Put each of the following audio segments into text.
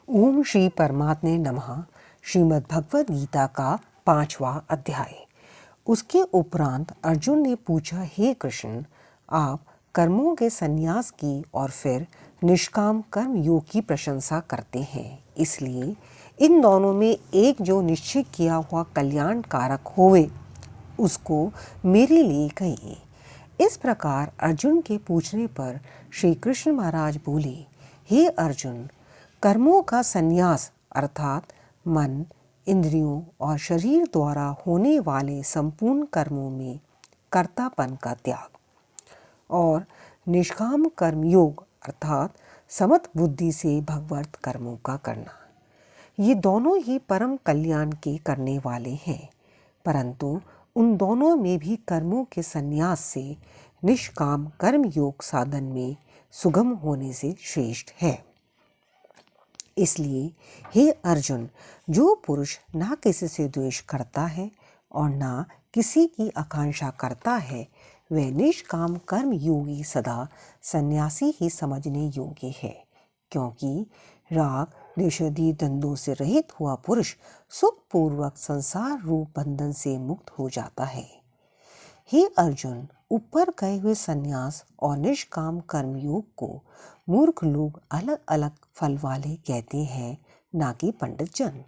ओम श्री परमात्मे नमः। श्रीमद् भगवद गीता का 5वां अध्याय। उसके उपरांत अर्जुन ने पूछा, हे कृष्ण, आप कर्मों के संन्यास की और फिर निष्काम कर्म योग की प्रशंसा करते हैं, इसलिए इन दोनों में एक जो निश्चय किया हुआ कल्याण कारक होवे उसको मेरे लिए कहिए। इस प्रकार अर्जुन के पूछने पर श्री कृष्ण महाराज बोले, हे अर्जुन, कर्मों का संन्यास अर्थात मन, इंद्रियों और शरीर द्वारा होने वाले संपूर्ण कर्मों में कर्तापन का त्याग और निष्काम कर्म योग अर्थात समत बुद्धि से भगवत कर्मों का करना, ये दोनों ही परम कल्याण के करने वाले हैं। परंतु उन दोनों में भी कर्मों के संन्यास से निष्काम कर्म योग साधन में सुगम होने से श्रेष्ठ है। इसलिए हे अर्जुन, जो पुरुष ना किसी से द्वेष करता है और ना किसी की आकांक्षा करता है, वह निष्काम कर्म योगी सदा सन्यासी ही समझने योग्य है, क्योंकि राग द्वेषादि द्वंद्वों से रहित हुआ पुरुष सुखपूर्वक संसार रूप बंधन से मुक्त हो जाता है। हे अर्जुन, ऊपर गए हुए संन्यास और निष्काम कर्म योग को मूर्ख लोग अलग अलग फल वाले कहते हैं, ना कि पंडित जन,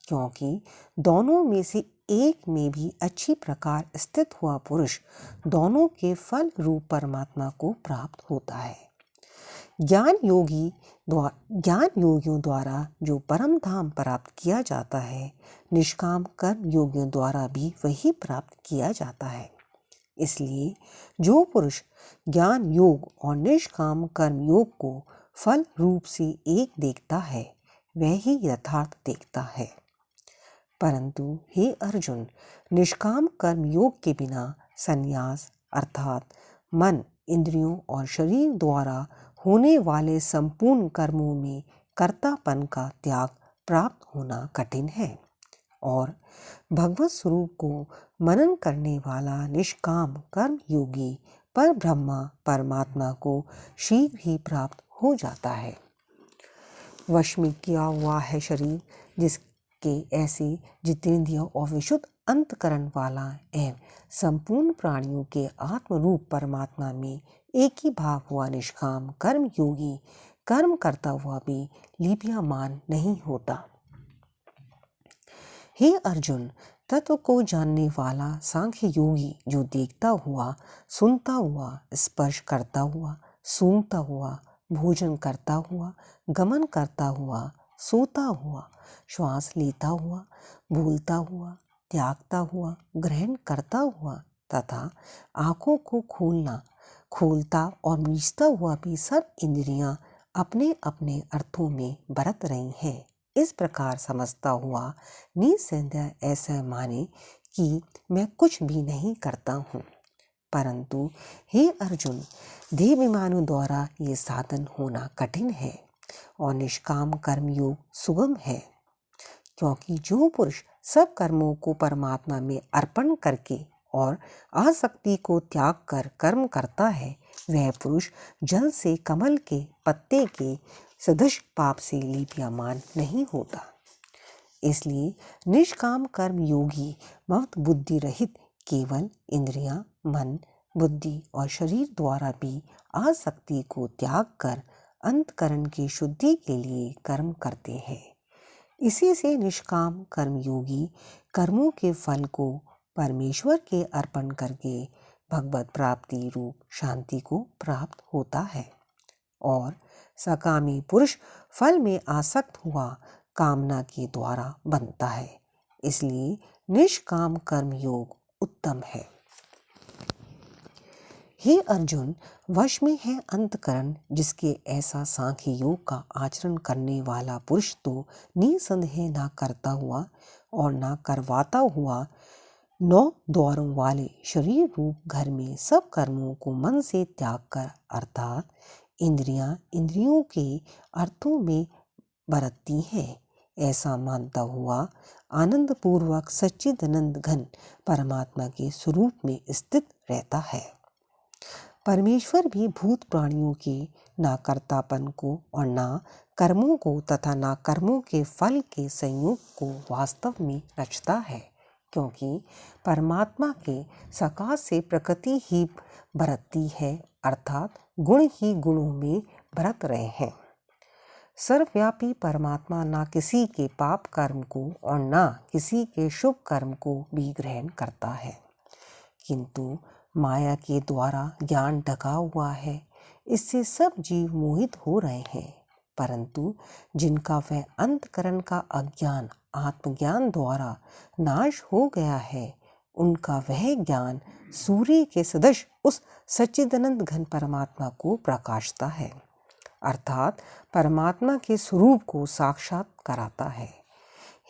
क्योंकि दोनों में से एक में भी अच्छी प्रकार स्थित हुआ पुरुष दोनों के फल रूप परमात्मा को प्राप्त होता है। ज्ञान योगियों द्वारा जो परम धाम प्राप्त किया जाता है, निष्काम कर्म योगियों द्वारा भी वही प्राप्त किया जाता है। इसलिए जो पुरुष ज्ञान योग और निष्काम कर्म योग को फल रूप से एक देखता है, वह ही यथार्थ देखता है। परंतु हे अर्जुन, निष्काम कर्म योग के बिना संन्यास अर्थात मन, इंद्रियों और शरीर द्वारा होने वाले संपूर्ण कर्मों में कर्तापन का त्याग प्राप्त होना कठिन है और भगवत स्वरूप को मनन करने वाला निष्काम कर्म योगी पर ब्रह्मा परमात्मा को शीघ्र ही प्राप्त हो जाता है। वश में किया हुआ है शरीर, जिसके ऐसे जितेंद्रिय और विशुद्ध अंतकरण वाला एवं संपूर्ण प्राणियों के आत्म रूप परमात्मा में एक ही भाव हुआ निष्काम कर्म योगी कर्म करता हुआ भी लिप्यमान नहीं होता। हे अर्जुन, तत्व को जानने वाला सांख्य योगी जो देखता हुआ, सुनता हुआ, स्पर्श करता हुआ, सूंघता हुआ, भोजन करता हुआ, गमन करता हुआ, सोता हुआ, श्वास लेता हुआ, बोलता हुआ, त्यागता हुआ, ग्रहण करता हुआ तथा आँखों को खोलता और मीचता हुआ भी सब इंद्रियां अपने अपने अर्थों में बरत रही हैं, इस प्रकार समझता हुआ निसंदेह ऐसा माने कि मैं कुछ भी नहीं करता हूँ। परंतु हे अर्जुन, देहाभिमानियों द्वारा ये साधन होना कठिन है और निष्काम कर्म योग सुगम है, क्योंकि जो पुरुष सब कर्मों को परमात्मा में अर्पण करके और आसक्ति को त्याग कर कर्म करता है, वह पुरुष जल से कमल के पत्ते के सदृश पाप से लिप्यमान नहीं होता। इसलिए निष्काम कर्म योगी मत बुद्धि रहित केवल इंद्रियां, मन, बुद्धि और शरीर द्वारा भी आसक्ति को त्याग कर अंतकरण की शुद्धि के लिए कर्म करते हैं। इसी से निष्काम कर्म योगी कर्मों के फल को परमेश्वर के अर्पण करके भगवत प्राप्ति रूप शांति को प्राप्त होता है और सकामी पुरुष फल में आसक्त हुआ कामना के द्वारा बनता है। इसलिए निष्काम कर्म योग उत्तम है। हे अर्जुन, वश में है अंतकरण, जिसके ऐसा सांख्य योग का आचरण करने वाला पुरुष तो निसंदेह ना करता हुआ और ना करवाता हुआ 9 द्वारों वाले शरीर रूप घर में सब कर्मों को मन से त्याग कर अर्थात इंद्रियों के अर्थों में बरतती है, ऐसा मानता हुआ आनंद पूर्वक सच्चिदानंद घन परमात्मा के स्वरूप में स्थित रहता है। परमेश्वर भी भूत प्राणियों के ना कर्तापन को और ना कर्मों को तथा ना कर्मों के फल के संयोग को वास्तव में रचता है, क्योंकि परमात्मा के सकाश से प्रकृति ही बरतती है, अर्थात गुण ही गुणों में बरत रहे हैं। सर्वव्यापी परमात्मा ना किसी के पाप कर्म को और ना किसी के शुभ कर्म को भी ग्रहण करता है, किंतु माया के द्वारा ज्ञान ढका हुआ है, इससे सब जीव मोहित हो रहे हैं। परंतु जिनका वह अंतकरण का अज्ञान आत्मज्ञान द्वारा नाश हो गया है, उनका वह ज्ञान सूर्य के सदृश उस सच्चिदानंद घन परमात्मा को प्रकाशता है, अर्थात परमात्मा के स्वरूप को साक्षात कराता है।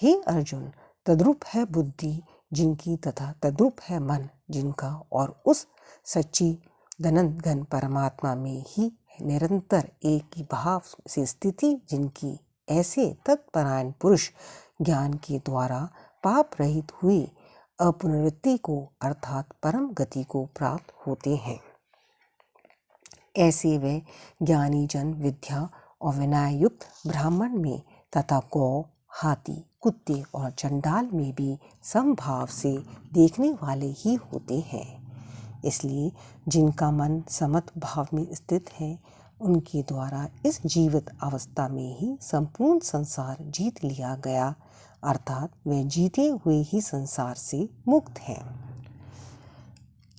हे अर्जुन, तद्रूप है बुद्धि जिनकी तथा तद्रूप है मन जिनका, और उस सच्चिदानंद घन परमात्मा में ही निरंतर एक ही भाव से स्थिति जिनकी, ऐसे तत्परायण पुरुष ज्ञान के द्वारा पाप रहित हुए अपुनरुक्ति को अर्थात परम गति को प्राप्त होते हैं। ऐसे वे ज्ञानी जन विद्या और विनय युक्त ब्राह्मण में तथा गौ, हाथी, कुत्ते और चंडाल में भी समभाव से देखने वाले ही होते हैं। इसलिए जिनका मन समत भाव में स्थित है, उनके द्वारा इस जीवित अवस्था में ही संपूर्ण संसार जीत लिया गया, अर्थात वे जीते हुए ही संसार से मुक्त हैं,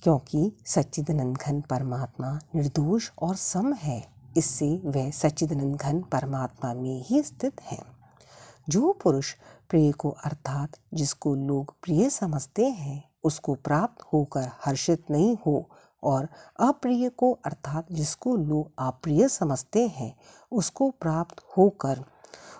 क्योंकि सच्चिदानंद घन परमात्मा निर्दोष और सम है। इससे वह सच्चिदानंद घन परमात्मा में ही स्थित है। जो पुरुष प्रिय को अर्थात जिसको लोग प्रिय समझते हैं उसको प्राप्त होकर हर्षित नहीं हो, और अप्रिय को अर्थात जिसको लोग अप्रिय समझते हैं उसको प्राप्त होकर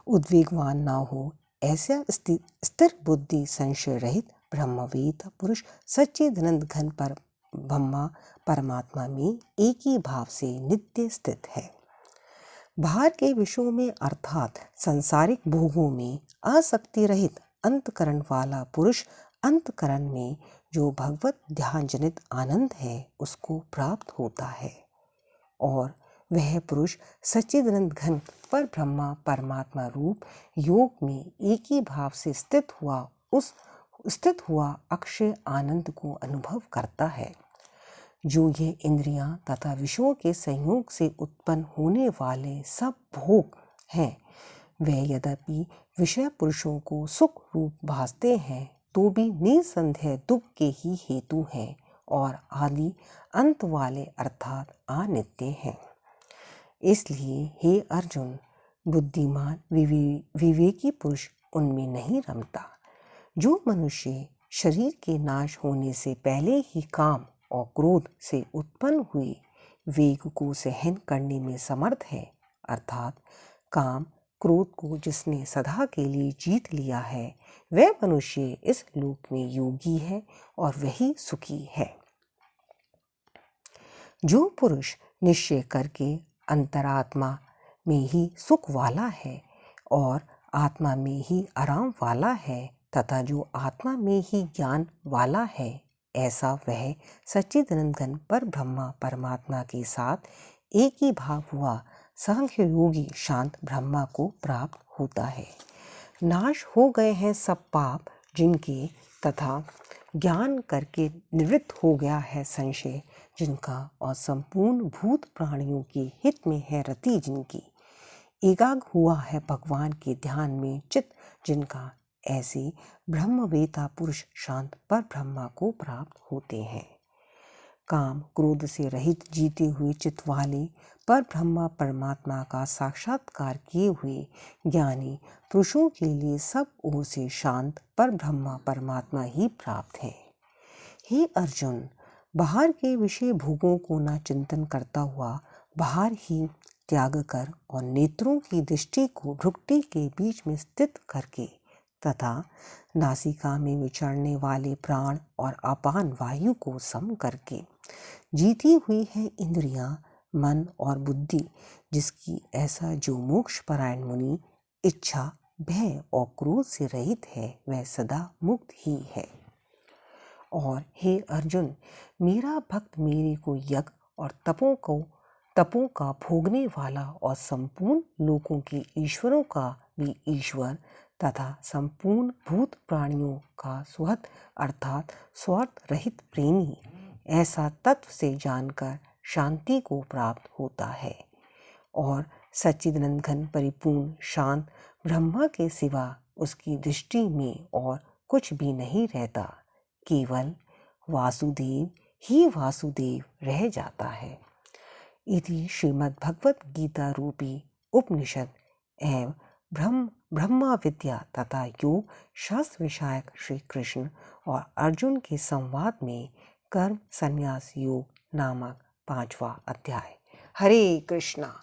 उद्वेगवान ना हो, ऐसा स्थिर बुद्धि संशय रहित ब्रह्मवेत्ता पुरुष सच्चिदानंद घन पर ब्रह्मा परमात्मा में एक ही भाव से नित्य स्थित है। बाहर के विषयों में अर्थात सांसारिक भोगों में आसक्ति रहित अंतकरण वाला पुरुष अंतकरण में जो भगवत ध्यान जनित आनंद है उसको प्राप्त होता है, और वह पुरुष सच्चिदानंद घन पर ब्रह्मा परमात्मा रूप योग में एक ही भाव से स्थित हुआ अक्षय आनंद को अनुभव करता है। जो ये इंद्रियां तथा विषयों के संयोग से उत्पन्न होने वाले सब भोग हैं, वे यद्यपि विषय पुरुषों को सुख रूप भासते हैं, तो भी निसंदेह दुख के ही हेतु हैं और आदि अंत वाले अर्थात अनित्य हैं। इसलिए हे अर्जुन, बुद्धिमान विवेकी पुरुष उनमें नहीं रमता। जो मनुष्य शरीर के नाश होने से पहले ही काम और क्रोध से उत्पन्न हुए वेग को सहन करने में समर्थ है, अर्थात काम क्रोध को जिसने सदा के लिए जीत लिया है, वह मनुष्य इस लोक में योगी है और वही सुखी है। जो पुरुष निश्चय करके अंतरात्मा में ही सुख वाला है और आत्मा में ही आराम वाला है तथा जो आत्मा में ही ज्ञान वाला है, ऐसा वह सच्चिदानंद घन पर ब्रह्मा परमात्मा के साथ एक ही भाव हुआ सांख्य योगी शांत ब्रह्मा को प्राप्त होता है। नाश हो गए हैं सब पाप जिनके तथा ज्ञान करके निवृत्त हो गया है संशय जिनका, और संपूर्ण भूत प्राणियों के हित में है रति जिनकी, एकाग्र हुआ है भगवान के ध्यान में चित्त जिनका, ऐसे ब्रह्मवेत्ता पुरुष शांत पर ब्रह्मा को प्राप्त होते हैं। काम क्रोध से रहित जीते हुए चित्त वाले पर ब्रह्मा परमात्मा का साक्षात्कार किए हुए ज्ञानी पुरुषों के लिए सब ओर से शांत पर ब्रह्मा परमात्मा ही प्राप्त है। हे अर्जुन, बाहर के विषय भोगों को न चिंतन करता हुआ बाहर ही त्याग कर और नेत्रों की दृष्टि को भ्रुकुटी के बीच में स्थित करके तथा नासिका में विचरने वाले प्राण और अपान वायु को सम करके जीती हुई है इंद्रियां, मन और बुद्धि जिसकी, ऐसा जो मोक्ष परायण मुनि इच्छा भय और क्रोध से रहित है, वह सदा मुक्त ही है। और हे अर्जुन, मेरा भक्त मेरे को यज्ञ और तपों को तपों का भोगने वाला और संपूर्ण लोकों के ईश्वरों का भी ईश्वर तथा संपूर्ण भूत प्राणियों का सुहृद अर्थात स्वार्थ रहित प्रेमी, ऐसा तत्व से जानकर शांति को प्राप्त होता है। और सच्चिदानंद घन परिपूर्ण शांत ब्रह्मा के सिवा उसकी दृष्टि में और कुछ भी नहीं रहता, केवल वासुदेव ही वासुदेव रह जाता है। इति श्रीमद् भगवत गीता रूपी उपनिषद एवं ब्रह्मा विद्या तथा योग शास्त्र विषयक श्री कृष्ण और अर्जुन के संवाद में कर्म संन्यास योग नामक 5वां अध्याय। हरे कृष्णा।